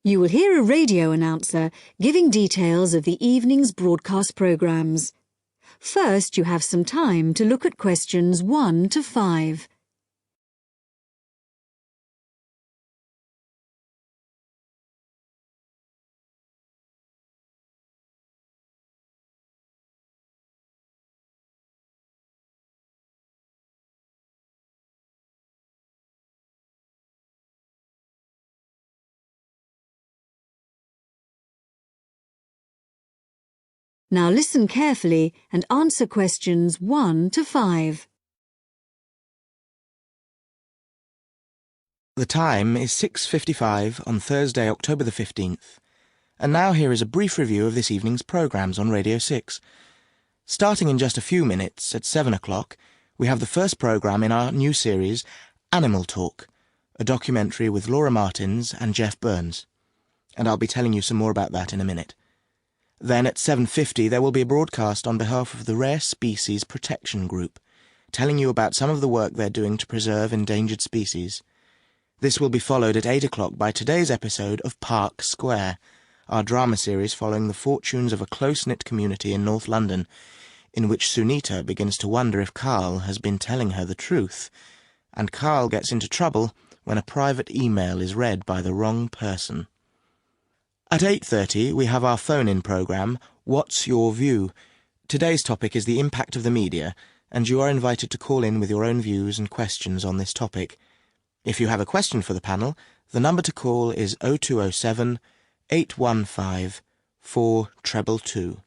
You will hear a radio announcer giving details of the evening's broadcast programmes. First, you have some time to look at questions 1 to 5. Now listen carefully and answer questions 1 to 5. The time is 6:55 on Thursday, October the 15th. And now here is a brief review of this evening's programmes on Radio 6. Starting in just a few minutes, at 7 o'clock, we have the first programme in our new series, Animal Talk, a documentary with Laura Martins and Jeff Burns. And I'll be telling you some more about that in a minute. Then at 7:50 there will be a broadcast on behalf of the Rare Species Protection Group, telling you about some of the work they're doing to preserve endangered species. This will be followed at 8 o'clock by today's episode of Park Square, our drama series following the fortunes of a close-knit community in North London, in which Sunita begins to wonder if Carl has been telling her the truth, and Carl gets into trouble when a private email is read by the wrong person. At 8:30 we have our phone-in programme, What's Your View? Today's topic is the impact of the media, and you are invited to call in with your own views and questions on this topic. If you have a question for the panel, the number to call is 0207 815 422.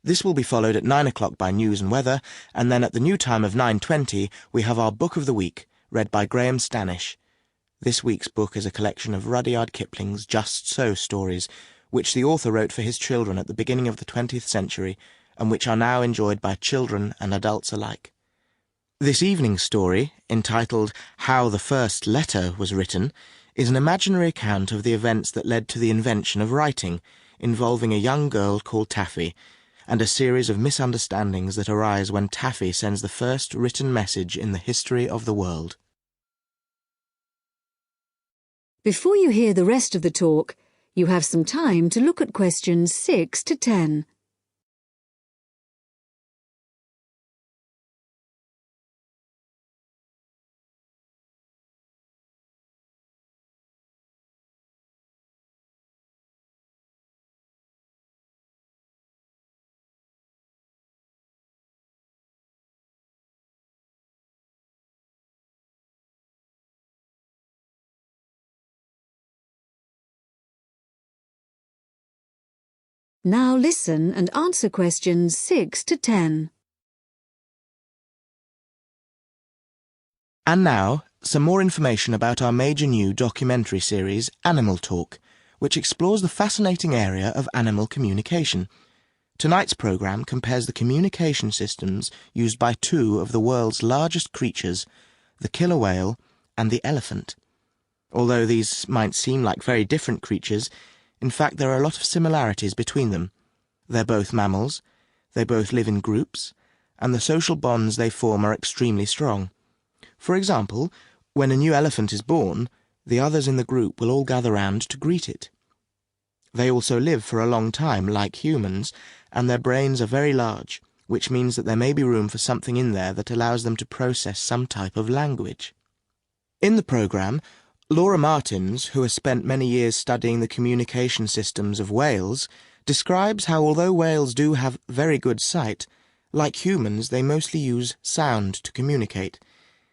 This will be followed at 9 o'clock by news and weather, and then at the new time of 9:20 we have our Book of the Week, read by Graham Stanish. This week's book is a collection of Rudyard Kipling's Just So stories, which the author wrote for his children at the beginning of the 20th century, and which are now enjoyed by children and adults alike. This evening's story, entitled How the First Letter Was Written, is an imaginary account of the events that led to the invention of writing, involving a young girl called Taffy, and a series of misunderstandings that arise when Taffy sends the first written message in the history of the world. Before you hear the rest of the talk, you have some time to look at questions 6 to 10. Now listen and answer questions 6 to 10. And now, some more information about our major new documentary series, Animal Talk, which explores the fascinating area of animal communication. Tonight's programme compares the communication systems used by two of the world's largest creatures, the killer whale and the elephant. Although these might seem like very different creatures, in fact there are a lot of similarities between them. They're both mammals, they both live in groups, and the social bonds they form are extremely strong. For example, when a new elephant is born, the others in the group will all gather round to greet it. They also live for a long time, like humans, and their brains are very large, which means that there may be room for something in there that allows them to process some type of language. In the programme, Laura Martins, who has spent many years studying the communication systems of whales, describes how although whales do have very good sight, like humans they mostly use sound to communicate.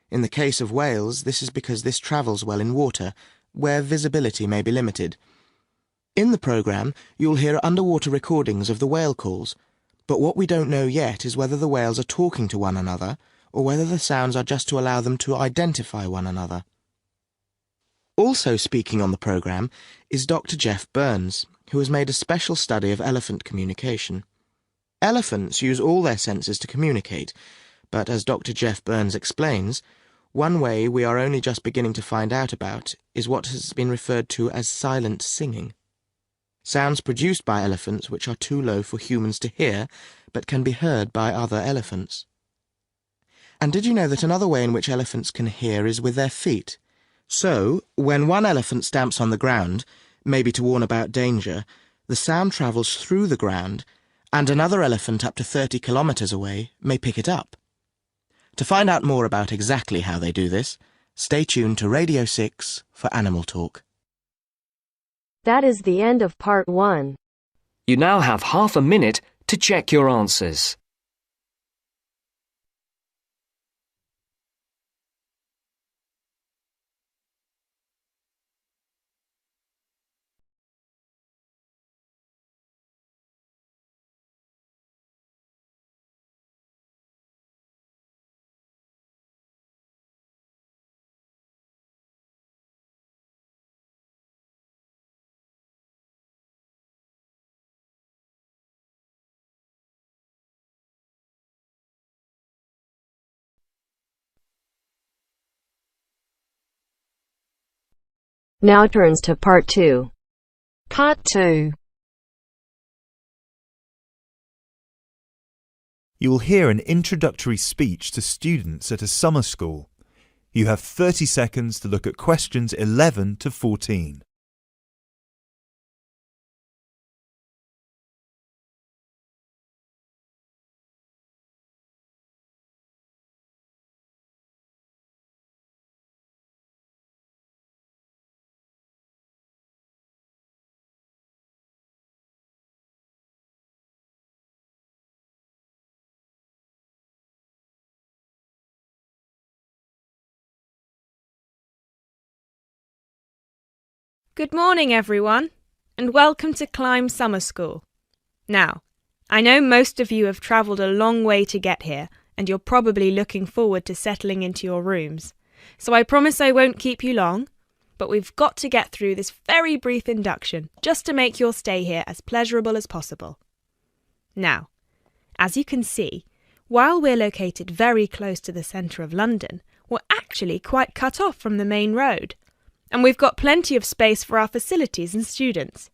In the case of whales, this is because this travels well in water, where visibility may be limited. In the programme, you'll hear underwater recordings of the whale calls, but what we don't know yet is whether the whales are talking to one another, or whether the sounds are just to allow them to identify one another. Also speaking on the programme is Dr. Jeff Burns, who has made a special study of elephant communication. Elephants use all their senses to communicate, but as Dr. Jeff Burns explains, one way we are only just beginning to find out about is what has been referred to as silent singing. Sounds produced by elephants which are too low for humans to hear, but can be heard by other elephants. And did you know that another way in which elephants can hear is with their feet? So, when one elephant stamps on the ground, maybe to warn about danger, the sound travels through the ground, and another elephant up to 30 kilometres away may pick it up. To find out more about exactly how they do this, stay tuned to Radio 6 for Animal Talk. That is the end of part 1. You now have half a minute to check your answers. Now turns to part 2. Part 2. You will hear an introductory speech to students at a summer school. You have 30 seconds to look at questions 11 to 14. Good morning, everyone, and welcome to Climb Summer School. Now, I know most of you have travelled a long way to get here, and you're probably looking forward to settling into your rooms. So I promise I won't keep you long, but we've got to get through this very brief induction just to make your stay here as pleasurable as possible. Now, as you can see, while we're located very close to the centre of London, we're actually quite cut off from the main road. And we've got plenty of space for our facilities and students.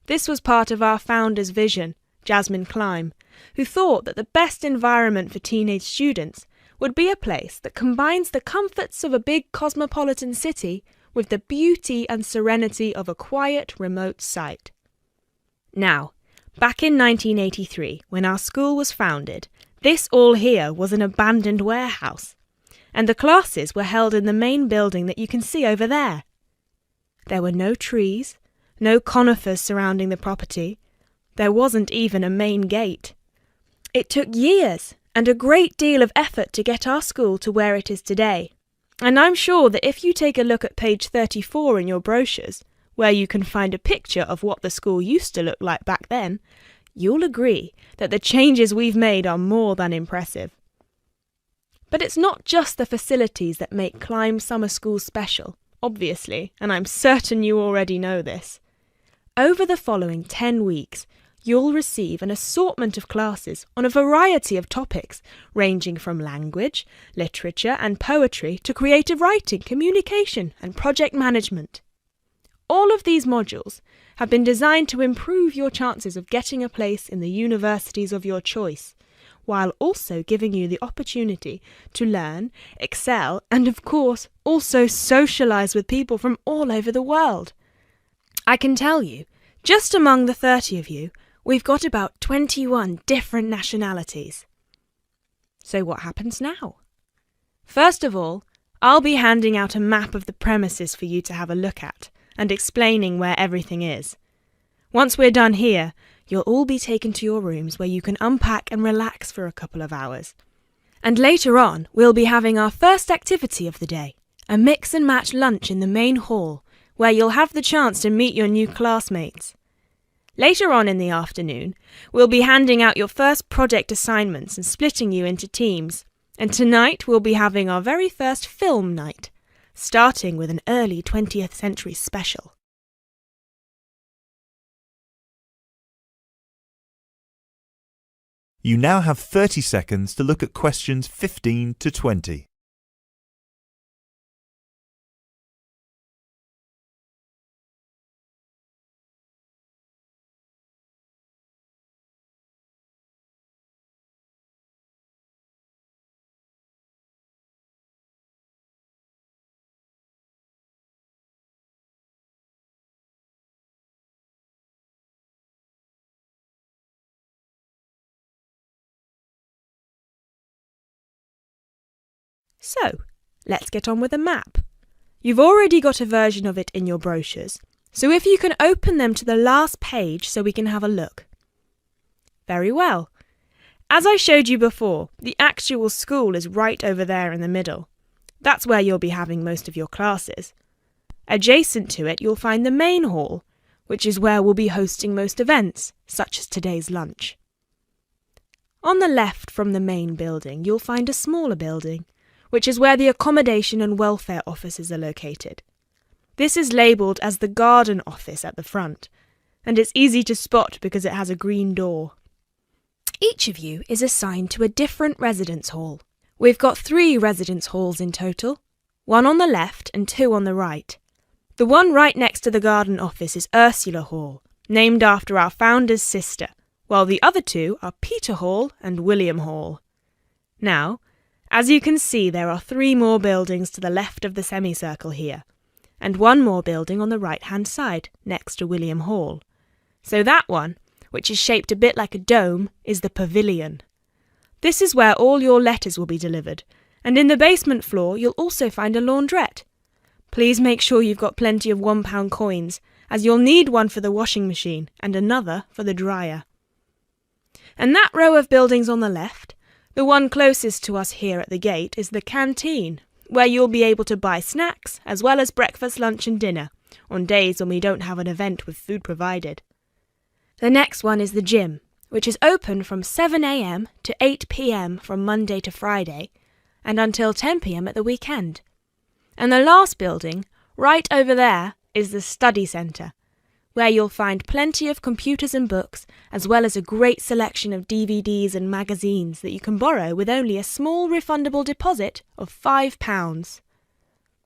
This was part of our founder's vision, Jasmine Climb, who thought that the best environment for teenage students would be a place that combines the comforts of a big cosmopolitan city with the beauty and serenity of a quiet, remote site. Now, back in 1983, when our school was founded, this all here was an abandoned warehouse, and the classes were held in the main building that you can see over there. There were no trees, no conifers surrounding the property. There wasn't even a main gate. It took years and a great deal of effort to get our school to where it is today. And I'm sure that if you take a look at page 34 in your brochures, where you can find a picture of what the school used to look like back then, you'll agree that the changes we've made are more than impressive. But it's not just the facilities that make Climb Summer School special, obviously, and I'm certain you already know this. Over the following 10 weeks, you'll receive an assortment of classes on a variety of topics, ranging from language, literature and poetry to creative writing, communication and project management. All of these modules have been designed to improve your chances of getting a place in the universities of your choice, while also giving you the opportunity to learn, excel, and of course, also socialise with people from all over the world. I can tell you, just among the 30 of you, we've got about 21 different nationalities. So what happens now? First of all, I'll be handing out a map of the premises for you to have a look at, and explaining where everything is. Once we're done here, you'll all be taken to your rooms where you can unpack and relax for a couple of hours. And later on, we'll be having our first activity of the day, a mix and match lunch in the main hall, where you'll have the chance to meet your new classmates. Later on in the afternoon, we'll be handing out your first project assignments and splitting you into teams. And tonight we'll be having our very first film night, starting with an early 20th century special. You now have 30 seconds to look at questions 15 to 20. So, let's get on with a map. You've already got a version of it in your brochures, so if you can open them to the last page so we can have a look. Very well. As I showed you before, the actual school is right over there in the middle. That's where you'll be having most of your classes. Adjacent to it, you'll find the main hall, which is where we'll be hosting most events, such as today's lunch. On the left from the main building, you'll find a smaller building, which is where the accommodation and welfare offices are located. This is labelled as the garden office at the front, and it's easy to spot because it has a green door. Each of you is assigned to a different residence hall. We've got 3 residence halls in total, 1 on the left and 2 on the right. The one right next to the garden office is Ursula Hall, named after our founder's sister, while the other 2 are Peter Hall and William Hall. Now, as you can see, there are 3 more buildings to the left of the semicircle here, and 1 more building on the right-hand side, next to William Hall. So that one, which is shaped a bit like a dome, is the pavilion. This is where all your letters will be delivered, and in the basement floor you'll also find a laundrette. Please make sure you've got plenty of £1 coins, as you'll need one for the washing machine and another for the dryer. And that row of buildings on the left, the one closest to us here at the gate, is the canteen, where you'll be able to buy snacks as well as breakfast, lunch and dinner, on days when we don't have an event with food provided. The next one is the gym, which is open from 7 a.m. to 8 p.m. from Monday to Friday, and until 10 p.m. at the weekend. And the last building, right over there, is the study centre, where you'll find plenty of computers and books, as well as a great selection of DVDs and magazines that you can borrow with only a small refundable deposit of £5.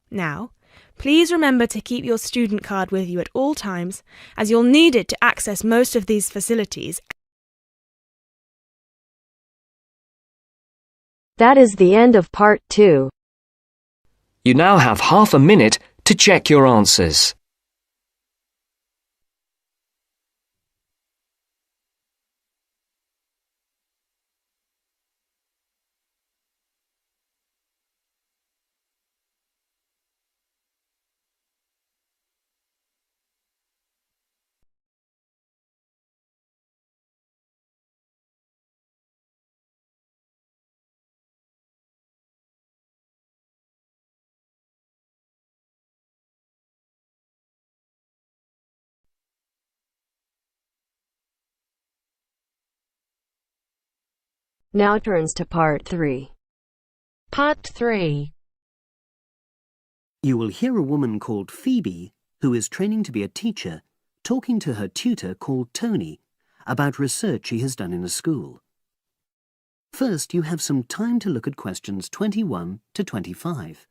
Now, please remember to keep your student card with you at all times, as you'll need it to access most of these facilities. That is the end of part 2. You now have half a minute to check your answers. Now turns to part 3. Part 3. You will hear a woman called Phoebe, who is training to be a teacher, talking to her tutor called Tony about research she has done in a school. First, you have some time to look at questions 21 to 25.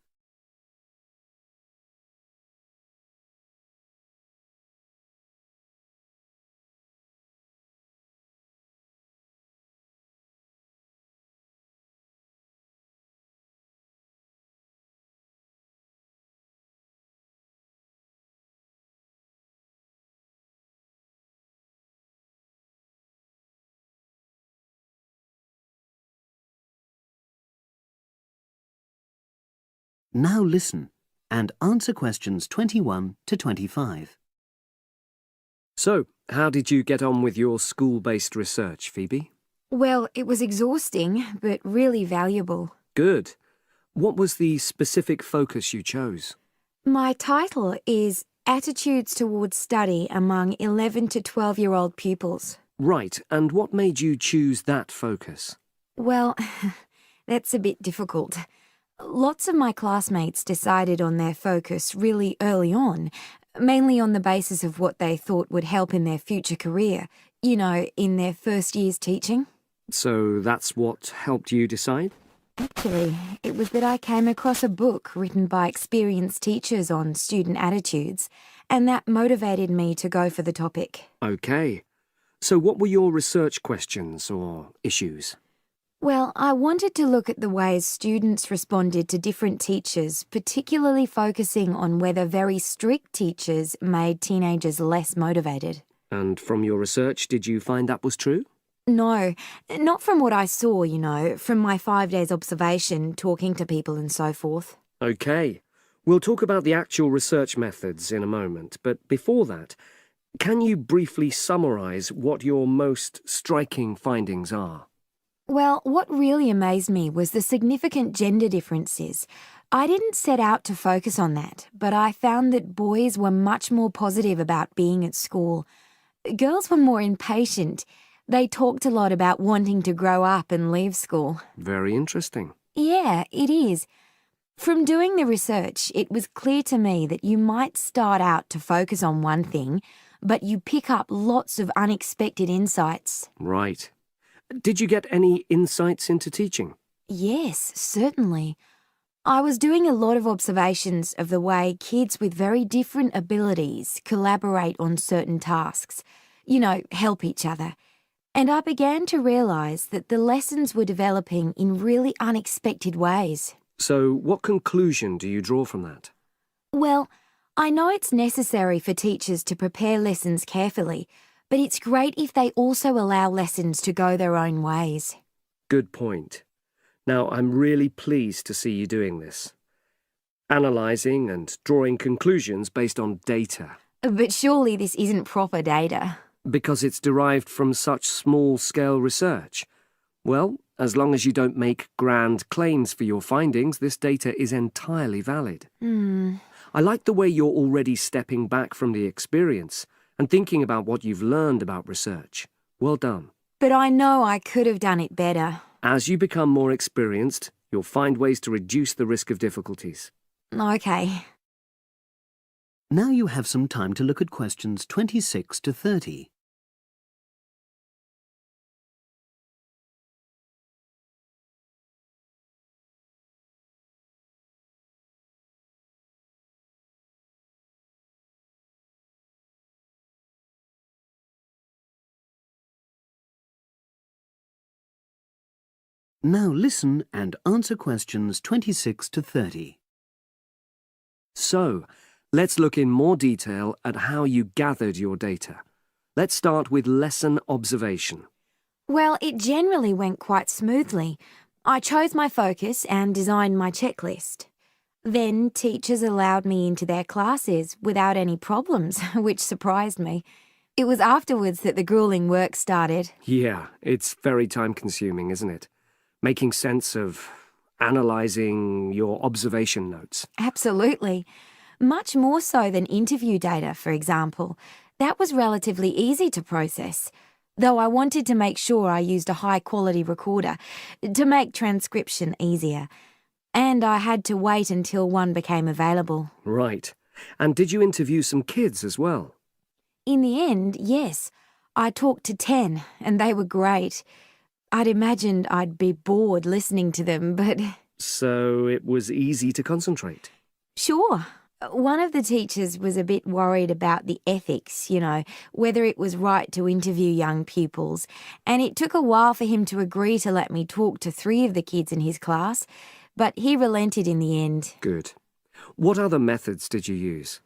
Now listen and answer questions 21 to 25. So, how did you get on with your school-based research, Phoebe? Well, it was exhausting, but really valuable. Good. What was the specific focus you chose? My title is Attitudes Towards Study Among 11 to 12-year-old Pupils. Right, and what made you choose that focus? Well, that's a bit difficult. Lots of my classmates decided on their focus really early on, mainly on the basis of what they thought would help in their future career, in their first year's teaching. So that's what helped you decide? Actually, it was that I came across a book written by experienced teachers on student attitudes, and that motivated me to go for the topic. OK. So what were your research questions or issues? Well, I wanted to look at the ways students responded to different teachers, particularly focusing on whether very strict teachers made teenagers less motivated. And from your research, did you find that was true? No, not from what I saw, from my 5 days observation, talking to people and so forth. OK. We'll talk about the actual research methods in a moment, but before that, can you briefly summarise what your most striking findings are? Well, what really amazed me was the significant gender differences. I didn't set out to focus on that, but I found that boys were much more positive about being at school. Girls were more impatient. They talked a lot about wanting to grow up and leave school. Very interesting. Yeah, it is. From doing the research, it was clear to me that you might start out to focus on one thing, but you pick up lots of unexpected insights. Right. Did you get any insights into teaching? Yes, certainly. I was doing a lot of observations of the way kids with very different abilities collaborate on certain tasks, help each other. And I began to realise that the lessons were developing in really unexpected ways. So, what conclusion do you draw from that? Well, I know it's necessary for teachers to prepare lessons carefully, but it's great if they also allow lessons to go their own ways. Good point. Now, I'm really pleased to see you doing this. Analysing and drawing conclusions based on data. But surely this isn't proper data. Because it's derived from such small-scale research. Well, as long as you don't make grand claims for your findings, this data is entirely valid. I like the way you're already stepping back from the experience and thinking about what you've learned about research. Well done. But I know I could have done it better. As you become more experienced, you'll find ways to reduce the risk of difficulties. OK. Now you have some time to look at questions 26 to 30. Now listen and answer questions 26 to 30. So, let's look in more detail at how you gathered your data. Let's start with lesson observation. Well, it generally went quite smoothly. I chose my focus and designed my checklist. Then teachers allowed me into their classes without any problems, which surprised me. It was afterwards that the grueling work started. Yeah, it's very time-consuming, isn't it? Making sense of analysing your observation notes. Absolutely. Much more so than interview data, for example. That was relatively easy to process, though I wanted to make sure I used a high-quality recorder to make transcription easier. And I had to wait until one became available. Right. And did you interview some kids as well? In the end, yes. I talked to 10, and they were great. I'd imagined I'd be bored listening to them, but... So it was easy to concentrate? Sure. One of the teachers was a bit worried about the ethics, whether it was right to interview young pupils, and it took a while for him to agree to let me talk to 3 of the kids in his class, but he relented in the end. Good. What other methods did you use?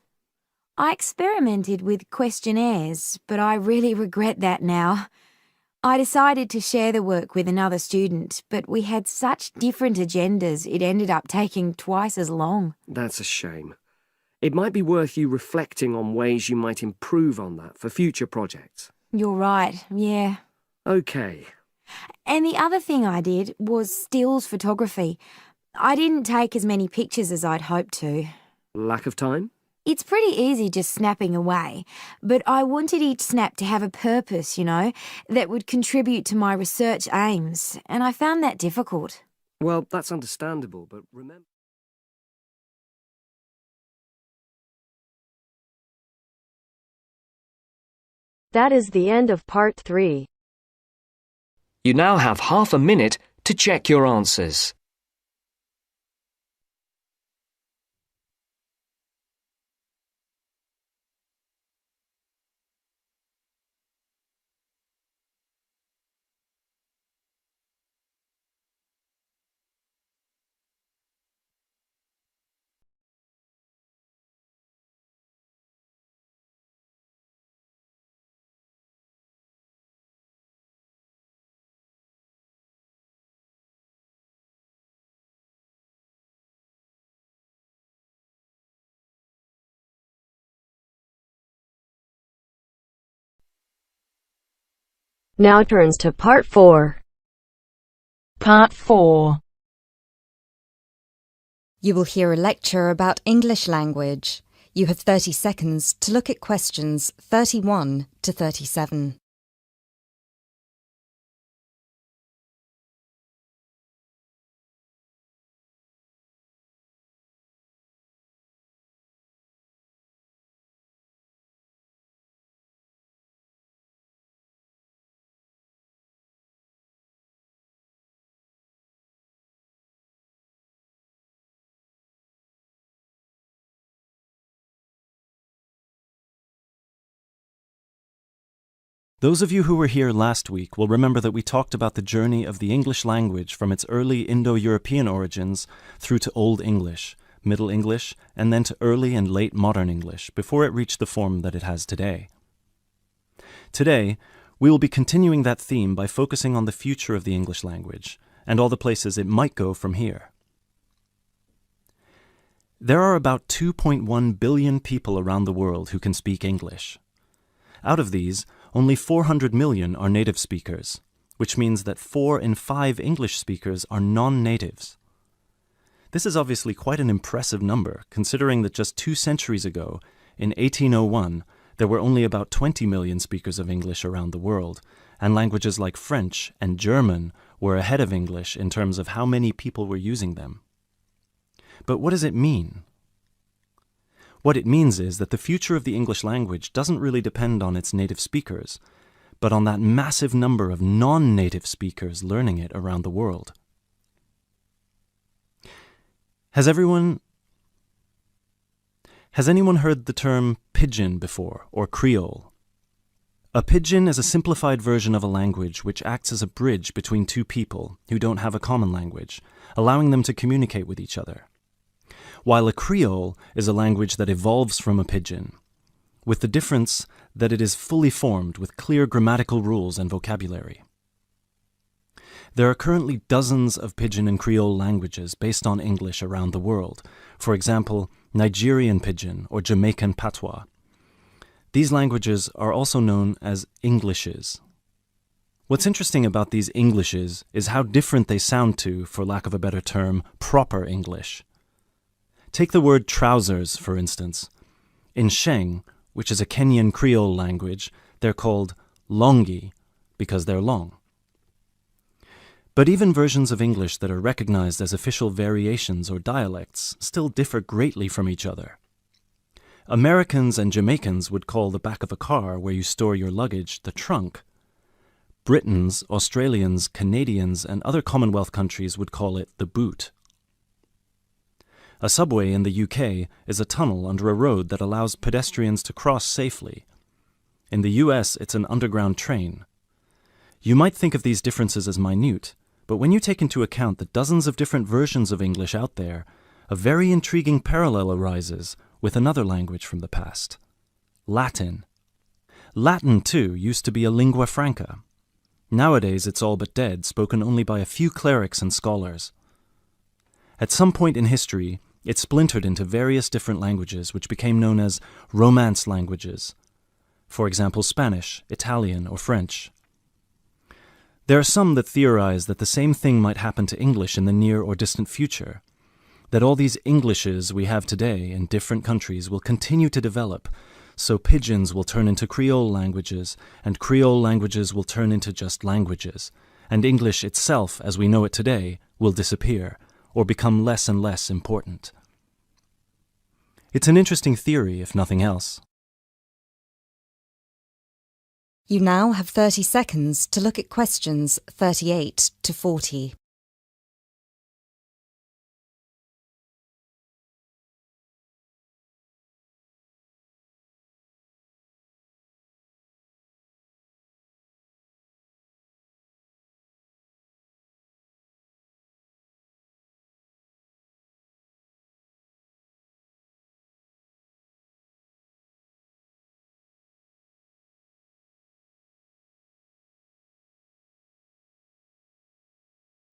I experimented with questionnaires, but I really regret that now. I decided to share the work with another student, but we had such different agendas it ended up taking twice as long. That's a shame. It might be worth you reflecting on ways you might improve on that for future projects. You're right, yeah. OK. And the other thing I did was stills photography. I didn't take as many pictures as I'd hoped to. Lack of time? It's pretty easy just snapping away, but I wanted each snap to have a purpose, that would contribute to my research aims, and I found that difficult. Well, that's understandable, but remember... That is the end of part 3. You now have half a minute to check your answers. Now turns to Part 4. Part 4. You will hear a lecture about English language. You have 30 seconds to look at questions 31 to 37. Those of you who were here last week will remember that we talked about the journey of the English language from its early Indo-European origins through to Old English, Middle English, and then to early and late modern English before it reached the form that it has today. Today, we will be continuing that theme by focusing on the future of the English language and all the places it might go from here. There are about 2.1 billion people around the world who can speak English. Out of these, only 400 million are native speakers, which means that 4 in 5 English speakers are non-natives. This is obviously quite an impressive number, considering that just 2 centuries ago, in 1801, there were only about 20 million speakers of English around the world, and languages like French and German were ahead of English in terms of how many people were using them. But what does it mean? What it means is that the future of the English language doesn't really depend on its native speakers, but on that massive number of non-native speakers learning it around the world. Has anyone heard the term pidgin before, or Creole? A pidgin is a simplified version of a language which acts as a bridge between two people who don't have a common language, allowing them to communicate with each other. While a Creole is a language that evolves from a pidgin, with the difference that it is fully formed with clear grammatical rules and vocabulary. There are currently dozens of pidgin and Creole languages based on English around the world, for example, Nigerian pidgin or Jamaican patois. These languages are also known as Englishes. What's interesting about these Englishes is how different they sound to, for lack of a better term, proper English. Take the word trousers, for instance. In Sheng, which is a Kenyan Creole language, they're called longi because they're long. But even versions of English that are recognized as official variations or dialects still differ greatly from each other. Americans and Jamaicans would call the back of a car where you store your luggage the trunk. Britons, Australians, Canadians, and other Commonwealth countries would call it the boot. A subway in the UK is a tunnel under a road that allows pedestrians to cross safely. In the US, it's an underground train. You might think of these differences as minute, but when you take into account the dozens of different versions of English out there, a very intriguing parallel arises with another language from the past: Latin. Latin, too, used to be a lingua franca. Nowadays, it's all but dead, spoken only by a few clerics and scholars. At some point in history, it splintered into various different languages which became known as Romance languages. For example, Spanish, Italian, or French. There are some that theorize that the same thing might happen to English in the near or distant future, that all these Englishes we have today in different countries will continue to develop, so pidgins will turn into Creole languages, and Creole languages will turn into just languages, and English itself, as we know it today, will disappear, or become less and less important. It's an interesting theory, if nothing else. You now have 30 seconds to look at questions 38 to 40.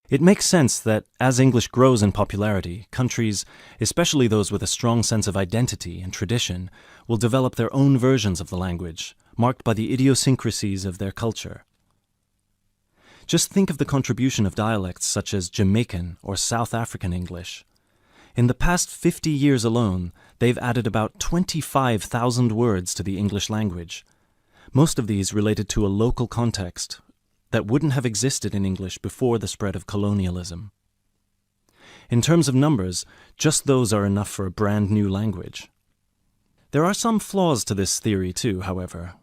It makes sense that, as English grows in popularity, countries, especially those with a strong sense of identity and tradition, will develop their own versions of the language, marked by the idiosyncrasies of their culture. Just think of the contribution of dialects such as Jamaican or South African English. In the past 50 years alone, they've added about 25,000 words to the English language. Most of these related to a local context that wouldn't have existed in English before the spread of colonialism. In terms of numbers, just those are enough for a brand new language. There are some flaws to this theory too, however.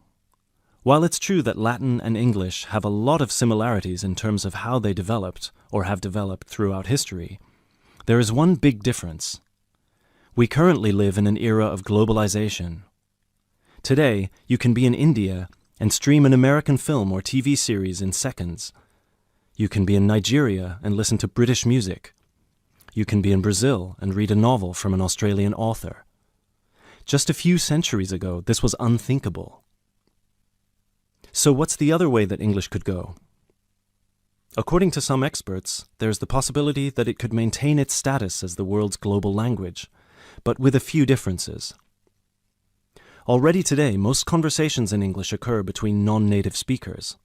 While it's true that Latin and English have a lot of similarities in terms of how they developed or have developed throughout history, there is one big difference. We currently live in an era of globalization. Today, you can be in India and stream an American film or TV series in seconds. You can be in Nigeria and listen to British music. You can be in Brazil and read a novel from an Australian author. Just a few centuries ago, this was unthinkable. So what's the other way that English could go? According to some experts, there's the possibility that it could maintain its status as the world's global language, but with a few differences. Already today, most conversations in English occur between non-native speakers.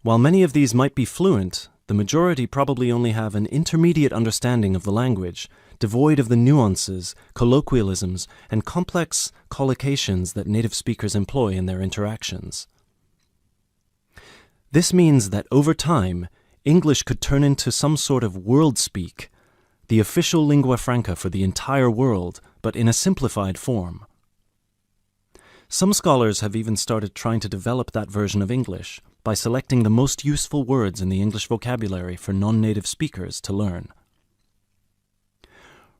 While many of these might be fluent, the majority probably only have an intermediate understanding of the language, devoid of the nuances, colloquialisms, and complex collocations that native speakers employ in their interactions. This means that over time, English could turn into some sort of world speak, the official lingua franca for the entire world, but in a simplified form. Some scholars have even started trying to develop that version of English by selecting the most useful words in the English vocabulary for non-native speakers to learn.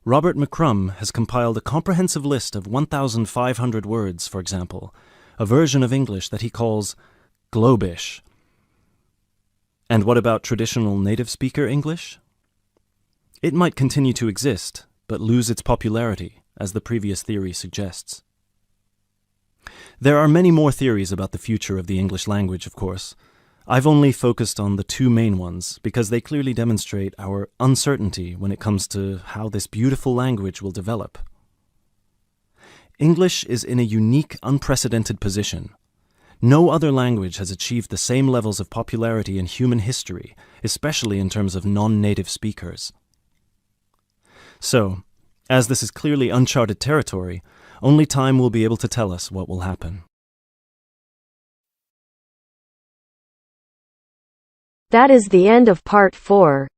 Robert McCrum has compiled a comprehensive list of 1,500 words, for example, a version of English that he calls Globish. And what about traditional native speaker English? It might continue to exist, but lose its popularity, as the previous theory suggests. There are many more theories about the future of the English language, of course. I've only focused on the two main ones because they clearly demonstrate our uncertainty when it comes to how this beautiful language will develop. English is in a unique, unprecedented position. No other language has achieved the same levels of popularity in human history, especially in terms of non-native speakers. So, as this is clearly uncharted territory, only time will be able to tell us what will happen. That is the end of part 4.